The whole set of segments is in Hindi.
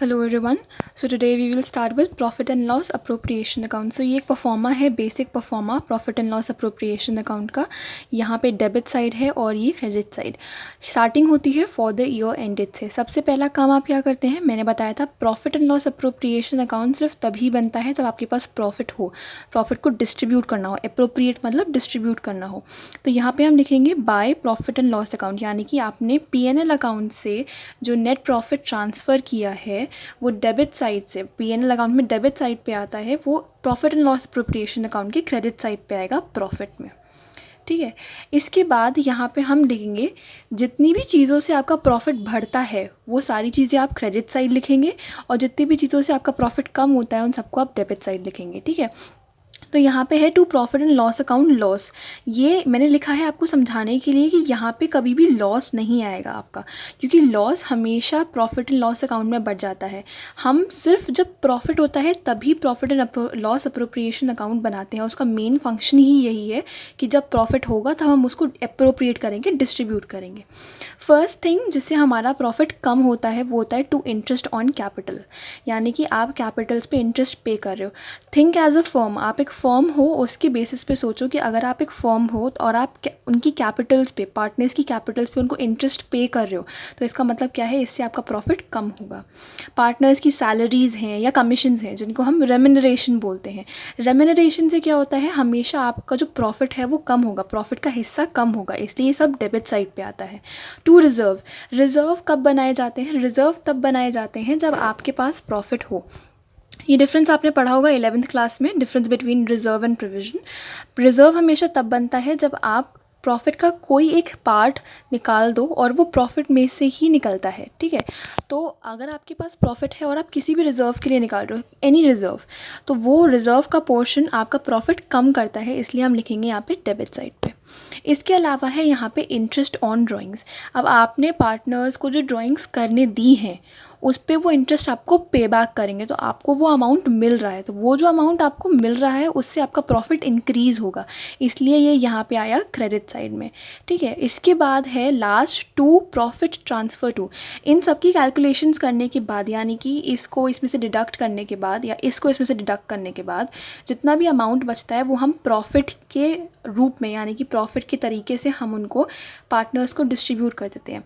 Hello everyone. So today we will start with profit and loss appropriation account. So ये एक परफॉर्मा है, basic proforma profit and loss appropriation account का। यहाँ पे डेबिट साइड है और ये क्रेडिट साइड। स्टार्टिंग होती है फॉर द ईयर एंडेड से। सबसे पहला काम आप क्या करते हैं, मैंने बताया था profit and loss appropriation account सिर्फ तभी बनता है जब आपके पास प्रॉफिट हो, प्रॉफिट को डिस्ट्रीब्यूट करना हो। अप्रोप्रिएट मतलब डिस्ट्रीब्यूट करना हो। तो यहाँ पे हम लिखेंगे by profit and loss account, यानी कि आपने P&L अकाउंट से जो नेट प्रॉफिट ट्रांसफ़र किया है वो डेबिट साइड से, P&L अकाउंट में डेबिट साइड पे आता है, वो profit and loss appropriation account के क्रेडिट साइड पे आएगा प्रॉफिट में। ठीक है। इसके बाद यहाँ पे हम लिखेंगे जितनी भी चीज़ों से आपका प्रॉफिट बढ़ता है वो सारी चीज़ें आप क्रेडिट साइड लिखेंगे, और जितनी भी चीज़ों से आपका प्रॉफिट कम होता है उन सबको आप डेबिट साइड लिखेंगे। ठीक है। तो यहाँ पे है to profit and loss account loss. ये मैंने लिखा है आपको समझाने के लिए कि यहाँ पे कभी भी लॉस नहीं आएगा आपका, क्योंकि लॉस हमेशा प्रॉफिट एंड लॉस अकाउंट में बढ़ जाता है। हम सिर्फ जब प्रॉफिट होता है तभी profit and loss appropriation account बनाते हैं। उसका मेन फंक्शन ही यही है कि जब प्रॉफिट होगा तब हम उसको अप्रोप्रिएट करेंगे, डिस्ट्रीब्यूट करेंगे। फर्स्ट थिंग जिससे हमारा प्रॉफिट कम होता है वो होता है टू इंटरेस्ट ऑन कैपिटल, यानी कि आप कैपिटल्स पे इंटरेस्ट पे कर रहे हो। थिंक एज अ फर्म, आप एक फर्म हो, उसके बेसिस पे सोचो कि अगर आप एक फर्म हो और आप उनकी कैपिटल्स पे, पार्टनर्स की कैपिटल्स पे उनको इंटरेस्ट पे कर रहे हो, तो इसका मतलब क्या है, इससे आपका प्रॉफिट कम होगा। पार्टनर्स की सैलरीज़ हैं या कमीशंस हैं जिनको हम रेम्यूनरेशन बोलते हैं। रेम्यूनरेशन से क्या होता है, हमेशा आपका जो प्रॉफिट है वो कम होगा, प्रॉफिट का हिस्सा कम होगा, इसलिए ये सब डेबिट साइड पे आता है। टू रिज़र्व, रिज़र्व कब बनाए जाते हैं, रिज़र्व तब बनाए जाते हैं जब आपके पास प्रॉफिट हो। ये डिफरेंस आपने पढ़ा होगा 11th क्लास में, difference between reserve and provision. Reserve हमेशा तब बनता है जब आप प्रॉफिट का कोई एक पार्ट निकाल दो और वो प्रॉफिट में से ही निकलता है। ठीक है। तो अगर आपके पास प्रॉफिट है और आप किसी भी रिज़र्व के लिए निकाल रहे हो, एनी रिज़र्व, तो वो रिज़र्व का पोर्शन आपका प्रॉफिट कम करता है, इसलिए हम लिखेंगे यहाँ पे डेबिट साइड पे। इसके अलावा है यहाँ पे इंटरेस्ट ऑन ड्राइंग्स। अब आपने पार्टनर्स को जो ड्राइंग्स करने दी हैं उस पे वो इंटरेस्ट आपको पे बैक करेंगे, तो आपको वो अमाउंट मिल रहा है, तो वो जो अमाउंट आपको मिल रहा है उससे आपका प्रॉफिट इंक्रीज़ होगा, इसलिए ये यहाँ पे आया क्रेडिट साइड में। ठीक है। इसके बाद है last two profit transfer to. इन सब की कैलकुलेशंस करने के बाद, यानी कि इसको इसमें से डिडक्ट करने के बाद या इसको इसमें से डिडक्ट करने के बाद जितना भी अमाउंट बचता है वो हम प्रॉफिट के रूप में, यानी कि प्रॉफिट के तरीके से हम उनको पार्टनर्स को डिस्ट्रीब्यूट कर देते हैं।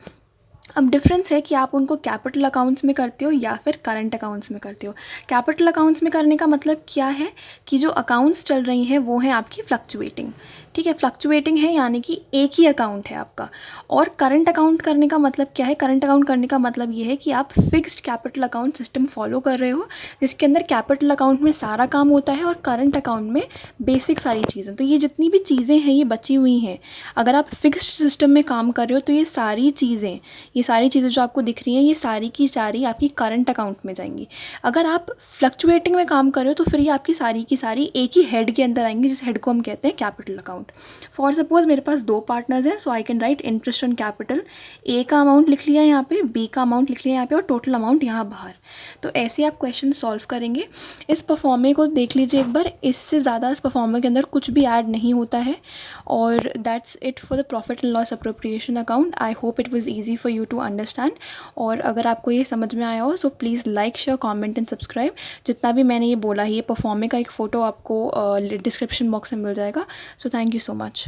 अब डिफरेंस है कि आप उनको कैपिटल अकाउंट्स में करते हो या फिर करंट अकाउंट्स में करते हो। कैपिटल अकाउंट्स में करने का मतलब क्या है कि जो अकाउंट्स चल रही हैं वो हैं आपकी फ्लक्चुएटिंग। ठीक है, फ्लक्चुएटिंग है, यानी कि एक ही अकाउंट है आपका। और करंट अकाउंट करने का मतलब क्या है, करंट अकाउंट करने का मतलब ये है कि आप fixed capital account system follow कर रहे हो, जिसके अंदर कैपिटल अकाउंट में सारा काम होता है और करंट अकाउंट में बेसिक सारी चीज़ें। तो ये जितनी भी चीज़ें हैं ये बची हुई हैं। अगर आप फिक्स्ड सिस्टम में काम कर रहे हो तो ये सारी चीज़ें जो आपको दिख रही हैं ये सारी की सारी आपकी करंट अकाउंट में जाएंगी। अगर आप फ्लक्चुएटिंग में काम कर रहे हो तो फिर ये आपकी सारी की सारी एक ही हेड के अंदर आएंगी, जिस हेड को हम कहते हैं कैपिटल अकाउंट। फॉर सपोज मेरे पास दो पार्टनर्स हैं, so I can write interest on capital. A का अमाउंट लिख लिया यहाँ पे, बी का अमाउंट लिख लिया यहाँ पे, और टोटल अमाउंट यहाँ बाहर। तो ऐसे आप क्वेश्चन सॉल्व करेंगे। इस परफॉर्मे को देख लीजिए एक बार, इससे ज़्यादा इस परफॉर्मे के अंदर कुछ भी ऐड नहीं होता है। और that's it for the profit and loss appropriation account. I hope it was easy for you to understand. और अगर आपको ये समझ में आया हो so please like, share, comment and subscribe. जितना भी मैंने ये बोला है, ये परफॉर्मे का एक फ़ोटो आपको डिस्क्रिप्शन बॉक्स में मिल जाएगा। So thank you so much.